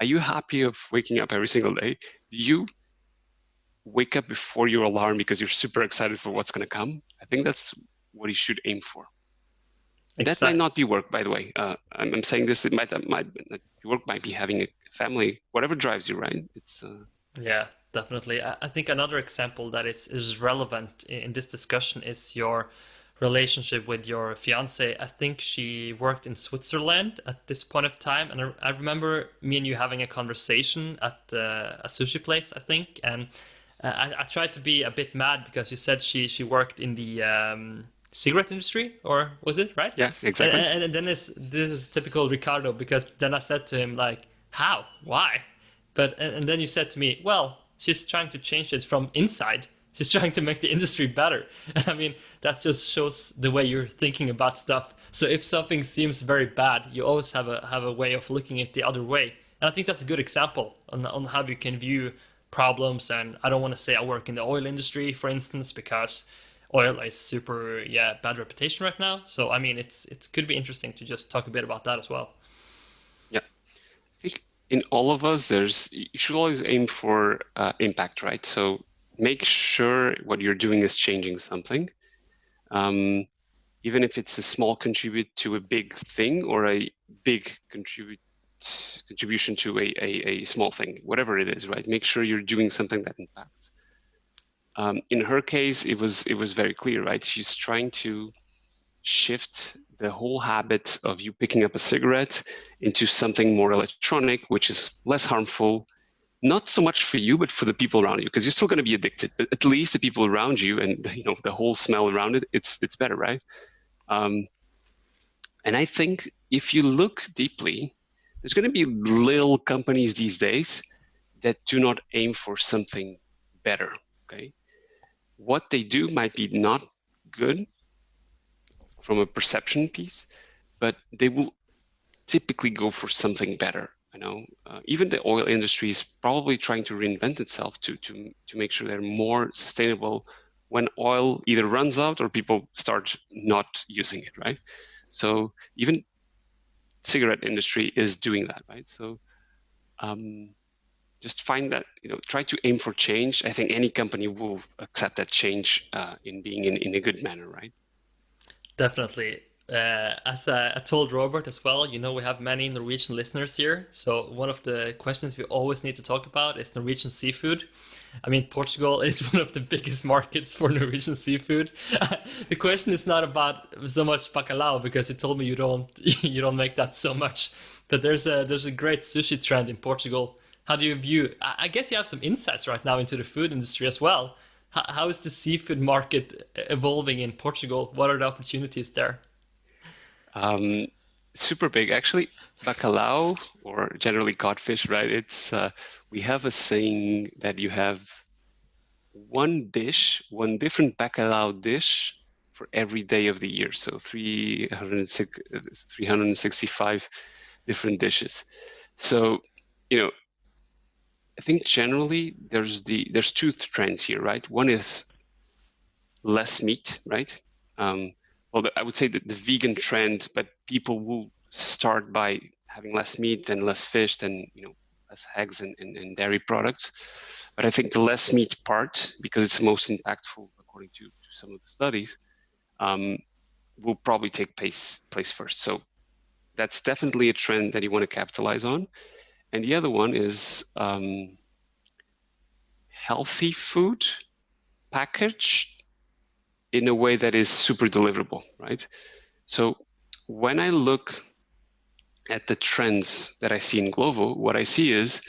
[SPEAKER 2] are you happy of waking up every single day? Do you wake up before your alarm because you're super excited for what's going to come? I think that's what you should aim for. That might not be work, by the way. I'm saying this. It might work might be having a family, whatever drives you, right? It's
[SPEAKER 1] yeah, definitely. I think another example that is relevant in this discussion is your relationship with your fiance. I think she worked in Switzerland at this point of time, and I remember me and you having a conversation at a sushi place, I think, and I tried to be a bit mad because you said she worked in the cigarette industry, or was it right?
[SPEAKER 2] Yeah, exactly.
[SPEAKER 1] And then this is typical Ricardo, because then I said to him like, how, why? But and then you said to me, well, she's trying to change it from inside. She's trying to make the industry better. And I mean, that just shows the way you're thinking about stuff. So if something seems very bad, you always have a way of looking at the other way. And I think that's a good example on how you can view problems. And I don't want to say I work in the oil industry, for instance, because oil is super bad reputation right now. So I mean, it could be interesting to just talk a bit about that as well.
[SPEAKER 2] Yeah. I think in all of us, you should always aim for impact, right? So make sure what you're doing is changing something. Even if it's a small contribute to a big thing or a big contribution to a small thing, whatever it is, right? Make sure you're doing something that impacts. In her case, it was very clear, right? She's trying to shift the whole habit of you picking up a cigarette into something more electronic, which is less harmful, not so much for you, but for the people around you, because you're still going to be addicted. But at least the people around you and the whole smell around it, it's better, right? And I think if you look deeply, there's going to be little companies these days that do not aim for something better. Okay, what they do might be not good from a perception piece, but they will typically go for something better. Even the oil industry is probably trying to reinvent itself to make sure they're more sustainable when oil either runs out or people start not using it, right? So even cigarette industry is doing that, right? So just find that, try to aim for change. I think any company will accept that change in being in a good manner, right?
[SPEAKER 1] Definitely. As I told Robert as well, we have many Norwegian listeners here. So one of the questions we always need to talk about is Norwegian seafood. I mean, Portugal is one of the biggest markets for Norwegian seafood. The question is not about so much bacalao, because you told me you don't you don't make that so much. But there's a great sushi trend in Portugal. How do you view? I guess you have some insights right now into the food industry as well. How is the seafood market evolving in Portugal? What are the opportunities there?
[SPEAKER 2] Um, Super big, actually. Bacalhau, or generally codfish, right? We have a saying that you have one different bacalhau dish for every day of the year. So 365 different dishes. So, I think generally there's two trends here, right? One is less meat, right? I would say that the vegan trend, but people will start by having less meat, then less fish, then less eggs and dairy products. But I think the less meat part, because it's most impactful according to some of the studies, will probably take place first. So that's definitely a trend that you want to capitalize on. And the other one is healthy food packaged in a way that is super deliverable, right? So when I look at the trends that I see in Glovo, what I see is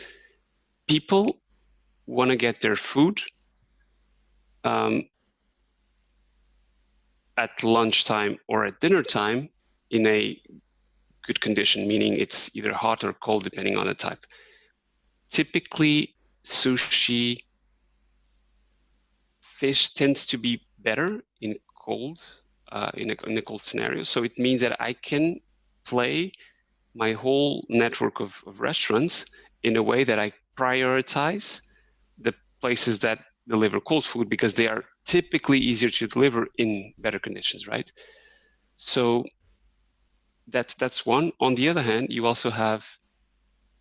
[SPEAKER 2] people want to get their food at lunchtime or at dinner time in a good condition, meaning it's either hot or cold, depending on the type. Typically, sushi, fish tends to be better in cold, in a cold scenario. So it means that I can play my whole network of restaurants in a way that I prioritize the places that deliver cold food, because they are typically easier to deliver in better conditions, right? So that's one. On the other hand, you also have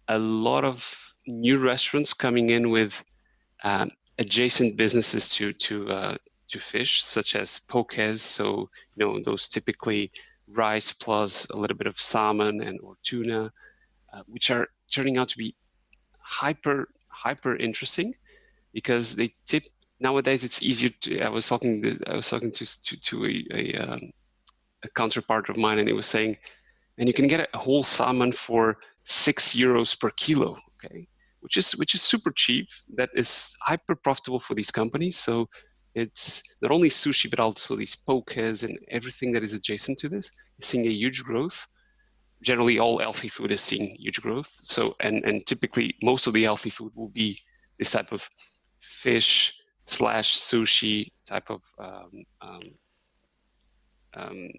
[SPEAKER 2] a lot of new restaurants coming in with adjacent businesses to fish, such as pokés. So those typically rice plus a little bit of salmon or tuna, which are turning out to be hyper interesting, because they nowadays it's easier to. I was talking to a counterpart of mine, and he was saying, and you can get a whole salmon for €6 per kilo, okay, which is super cheap. That is hyper profitable for these companies. So it's not only sushi, but also these pokés and everything that is adjacent to this is seeing a huge growth. Generally, all healthy food is seeing huge growth. So and typically most of the healthy food will be this type of fish slash sushi type of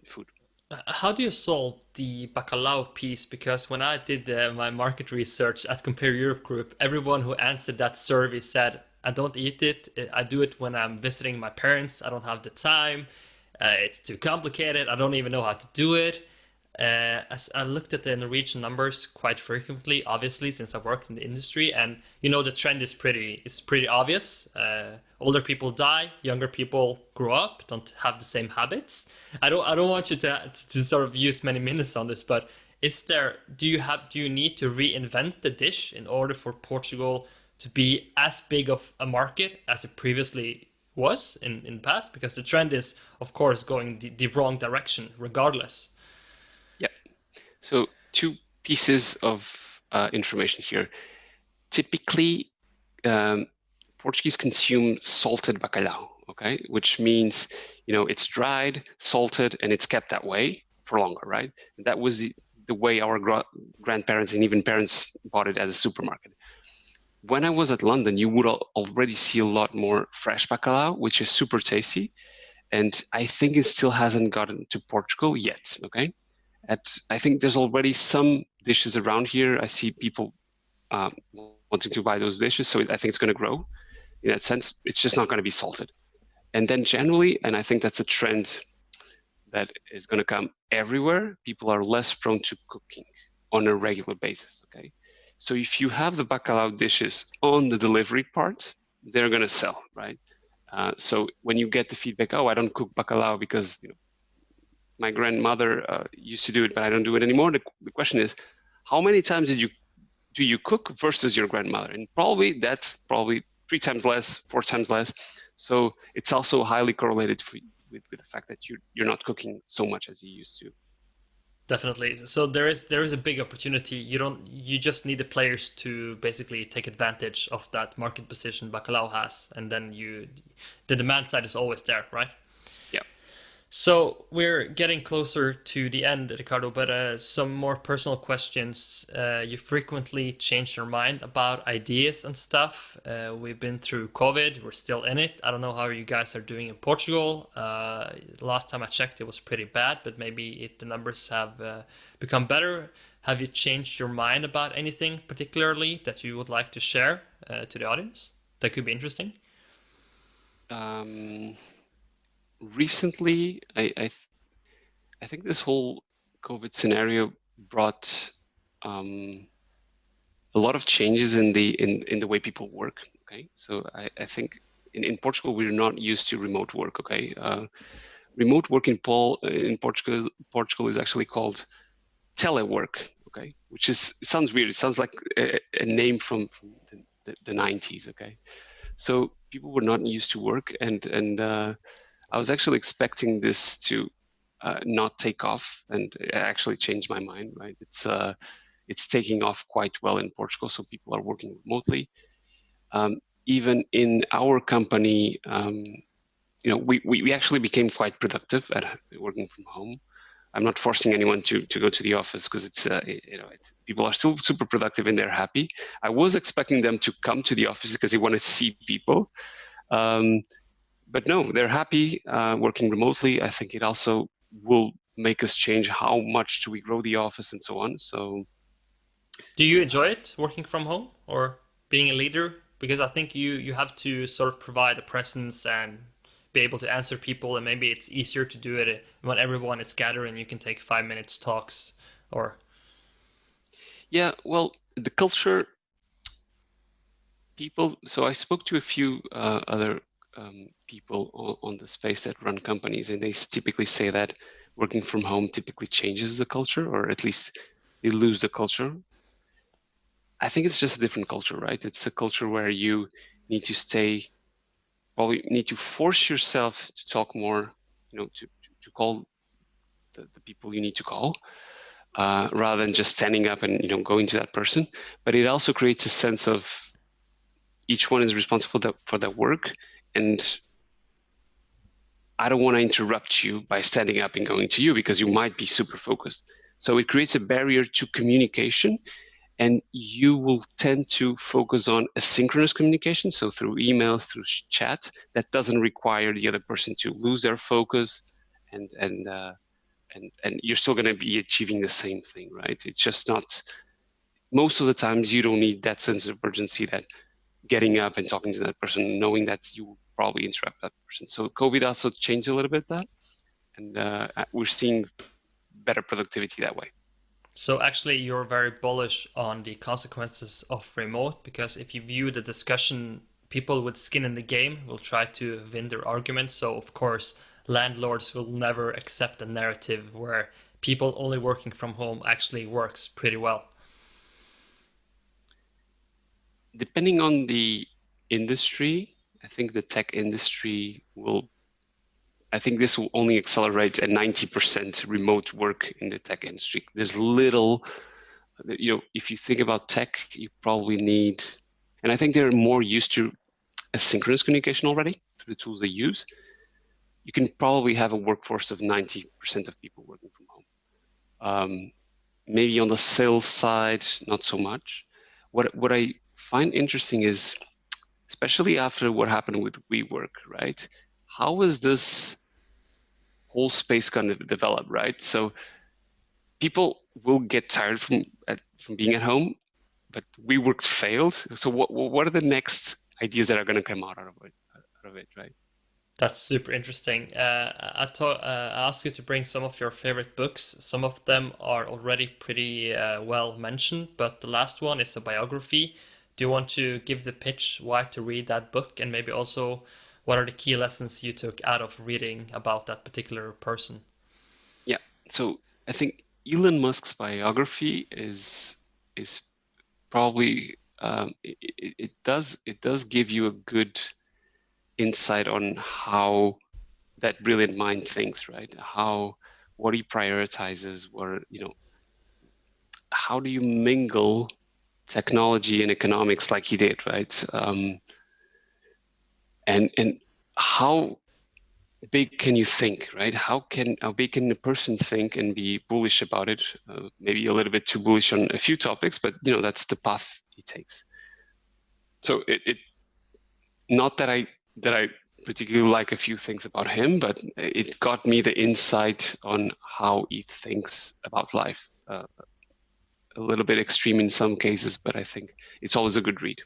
[SPEAKER 2] food.
[SPEAKER 1] How do you solve the bacalao piece? Because when I did my market research at Compare Europe Group, everyone who answered that survey said, I don't eat it. I do it when I'm visiting my parents. I don't have the time. It's too complicated. I don't even know how to do it. As I looked at the Norwegian numbers quite frequently, obviously, since I've worked in the industry, and the trend is pretty obvious. Older people die, younger people grow up, don't have the same habits. I don't want you to sort of use many minutes on this, but do you need to reinvent the dish in order for Portugal to be as big of a market as it previously was in the past? Because the trend is, of course, going the wrong direction, regardless.
[SPEAKER 2] Yeah. So two pieces of information here. Typically, Portuguese consume salted bacalhau, okay, which means it's dried, salted, and it's kept that way for longer, right? And that was the way our grandparents and even parents bought it as a supermarket. When I was at London, you would already see a lot more fresh bacalhau, which is super tasty, and I think it still hasn't gotten to Portugal yet. Okay, I think there's already some dishes around here. I see people wanting to buy those dishes, so I think it's going to grow. In that sense, it's just not going to be salted. And then generally, and I think that's a trend that is going to come everywhere, people are less prone to cooking on a regular basis. Okay, so if you have the bacalhau dishes on the delivery part, they're going to sell, right? So when you get the feedback, oh, I don't cook bacalhau because my grandmother used to do it, but I don't do it anymore. The question is, how many times do you cook versus your grandmother? And that's probably 3 times less, 4 times less. So it's also highly correlated with the fact that you're not cooking so much as you used to.
[SPEAKER 1] Definitely. So there is a big opportunity. You just need the players to basically take advantage of that market position Bacalao has, and then the demand side is always there, right?
[SPEAKER 2] Yeah.
[SPEAKER 1] So we're getting closer to the end, Ricardo, but some more personal questions. You frequently change your mind about ideas and stuff. We've been through COVID, we're still in it. I don't know how you guys are doing in Portugal. Last time I checked, it was pretty bad, but maybe the numbers have become better. Have you changed your mind about anything particularly that you would like to share to the audience that could be interesting?
[SPEAKER 2] Um, Recently, I think this whole COVID scenario brought a lot of changes in the way people work. Okay, so I think in Portugal we're not used to remote work. Okay, remote work in Portugal is actually called telework. Okay, which it sounds weird. It sounds like a name from the 90s. Okay, so people were not used to work, and I was actually expecting this to not take off, and it actually changed my mind. Right, it's taking off quite well in Portugal, so people are working remotely. Even in our company, we actually became quite productive at working from home. I'm not forcing anyone to go to the office because people are still super productive and they're happy. I was expecting them to come to the office because they want to see people, but no, they're happy working remotely. I think it also will make us change how much do we grow the office and so on. So
[SPEAKER 1] Do you enjoy it working from home or being a leader? Because I think you have to sort of provide a presence and be able to answer people, and maybe it's easier to do it when everyone is scattered and you can take 5 minutes talks or
[SPEAKER 2] yeah, well, the culture people. So I spoke to a few other people on the space that run companies, and they typically say that working from home typically changes the culture, or at least they lose the culture. I think it's just a different culture, right? It's a culture where you need to stay probably need to force yourself to talk more, to call the people you need to call, rather than just standing up and going to that person. But it also creates a sense of each one is responsible for their work, and I don't want to interrupt you by standing up and going to you because you might be super focused. So it creates a barrier to communication, and you will tend to focus on asynchronous communication. So through emails, through chat, that doesn't require the other person to lose their focus, and you're still going to be achieving the same thing, right? It's just not. Most of the times, you don't need that sense of urgency, that getting up and talking to that person, knowing that you will probably interrupt that person. So COVID also changed a little bit that, and we're seeing better productivity that way.
[SPEAKER 1] So actually, you're very bullish on the consequences of remote, because if you view the discussion, people with skin in the game will try to win their argument. So of course, landlords will never accept a narrative where people only working from home actually works pretty well.
[SPEAKER 2] Depending on the industry, I think the tech industry will. I think this will only accelerate a 90% remote work in the tech industry. There's little, if you think about tech, you probably need, and I think they're more used to asynchronous communication already through the tools they use. You can probably have a workforce of 90% of people working from home. Maybe on the sales side, not so much. What I find interesting is, especially after what happened with WeWork, right? How is this whole space going to develop, right? So people will get tired from being at home, but WeWork failed. So what are the next ideas that are going to come out of it, right?
[SPEAKER 1] That's super interesting. I asked you to bring some of your favorite books. Some of them are already pretty well mentioned, but the last one is a biography. Do you want to give the pitch why to read that book, and maybe also what are the key lessons you took out of reading about that particular person?
[SPEAKER 2] Yeah. So I think Elon Musk's biography is probably it does give you a good insight on how that brilliant mind thinks, right? What he prioritizes, how do you mingle technology and economics like he did, right? And how big can you think, right? How big can a person think and be bullish about it? Maybe a little bit too bullish on a few topics, but that's the path he takes. So it not that I particularly like a few things about him, but it got me the insight on how he thinks about life. A little bit extreme in some cases, but I think it's always a good read.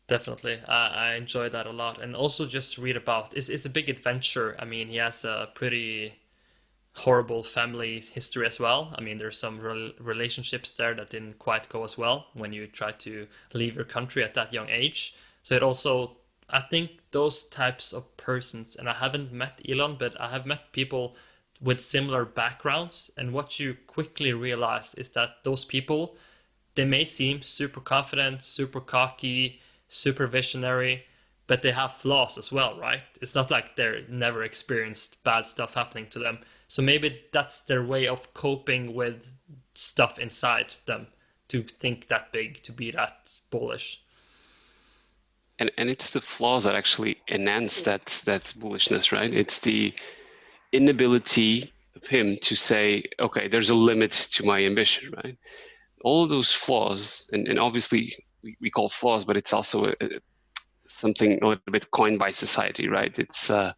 [SPEAKER 1] Definitely, I enjoy that a lot, and also just read about. It's a big adventure. I mean, he has a pretty horrible family history as well. I mean, there's some relationships there that didn't quite go as well when you try to leave your country at that young age. So it also, I think those types of persons, and I haven't met Elon, but I have met people with similar backgrounds, and what you quickly realize is that those people, they may seem super confident, super cocky, super visionary, but they have flaws as well, right? It's not like they're never experienced bad stuff happening to them. So maybe that's their way of coping with stuff inside them, to think that big, to be that bullish.
[SPEAKER 2] And it's the flaws that actually enhance that bullishness, right? It's the inability of him to say, okay, there's a limit to my ambition, right? All of those flaws, and obviously we call flaws, but it's also something a little bit coined by society, right? It's um,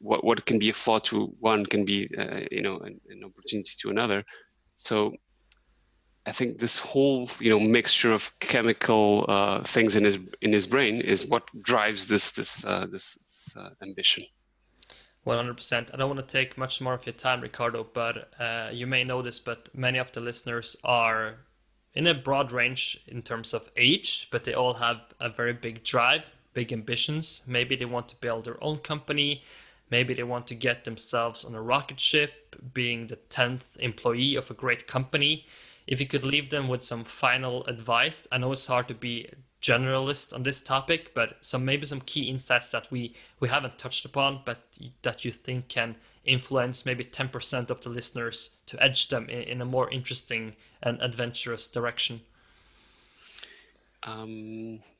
[SPEAKER 2] what can be a flaw to one can be an opportunity to another. So I think this whole mixture of chemical things in his brain is what drives this ambition.
[SPEAKER 1] 100%. I don't want to take much more of your time, Ricardo, but you may know this, but many of the listeners are in a broad range in terms of age, but they all have a very big drive, big ambitions. Maybe they want to build their own company. Maybe they want to get themselves on a rocket ship, being the 10th employee of a great company. If you could leave them with some final advice, I know it's hard to be generalist on this topic, but maybe some key insights that we haven't touched upon, but that you think can influence maybe 10% of the listeners to edge them in a more interesting and adventurous direction.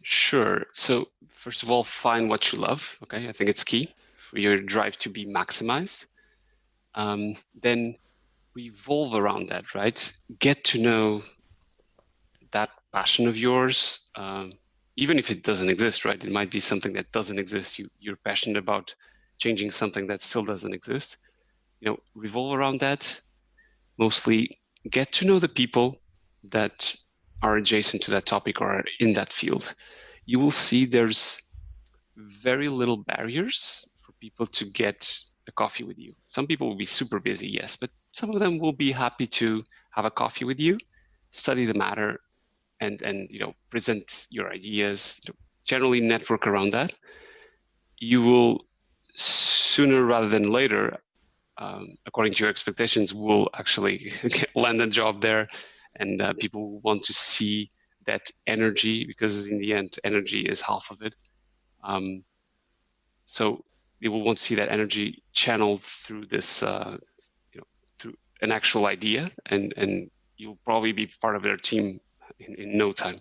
[SPEAKER 2] Sure. So first of all, find what you love. Okay, I think it's key for your drive to be maximized. Then revolve around that, right? Get to know that passion of yours, even if it doesn't exist, right? It might be something that doesn't exist. You're passionate about changing something that still doesn't exist. Revolve around that. Mostly get to know the people that are adjacent to that topic or are in that field. You will see there's very little barriers for people to get a coffee with you. Some people will be super busy, yes, but some of them will be happy to have a coffee with you, study the matter, and present your ideas. Generally network around that. You will sooner rather than later, according to your expectations, will actually land a job there, and people want to see that energy, because in the end, energy is half of it. So they will want to see that energy channeled through this, through an actual idea, and you'll probably be part of their team in no time.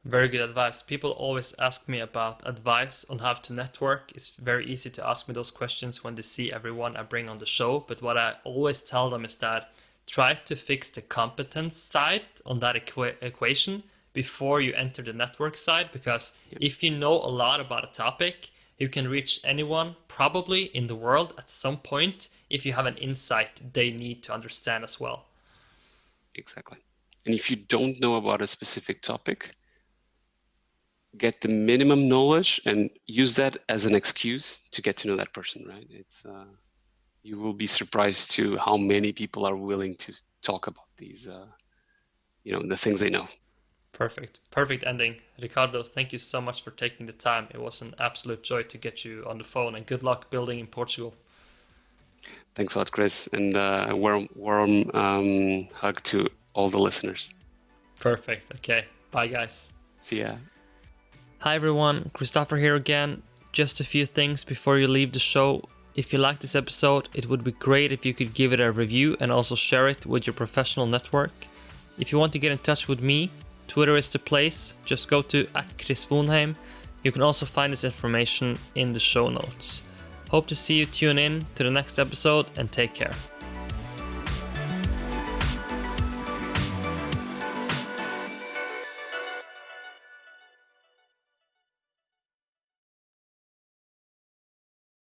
[SPEAKER 1] Very good advice. People always ask me about advice on how to network. It's very easy to ask me those questions when they see everyone I bring on the show. But what I always tell them is that try to fix the competence side on that equation before you enter the network side, because if you know a lot about a topic, you can reach anyone probably in the world at some point if you have an insight they need to understand as well.
[SPEAKER 2] Exactly. And if you don't know about a specific topic, get the minimum knowledge and use that as an excuse to get to know that person, right? It's you will be surprised to how many people are willing to talk about these, the things they know.
[SPEAKER 1] Perfect ending. Ricardo, thank you so much for taking the time. It was an absolute joy to get you on the phone, and good luck building in Portugal.
[SPEAKER 2] Thanks a lot, Chris, and a warm hug to all the listeners.
[SPEAKER 1] Perfect. Okay. Bye, guys.
[SPEAKER 2] See ya.
[SPEAKER 1] Hi, everyone. Christopher here again. Just a few things before you leave the show. If you like this episode, it would be great if you could give it a review and also share it with your professional network. If you want to get in touch with me, Twitter is the place. Just go to @ChrisVonheim. You can also find this information in the show notes. Hope to see you tune in to the next episode, and take care.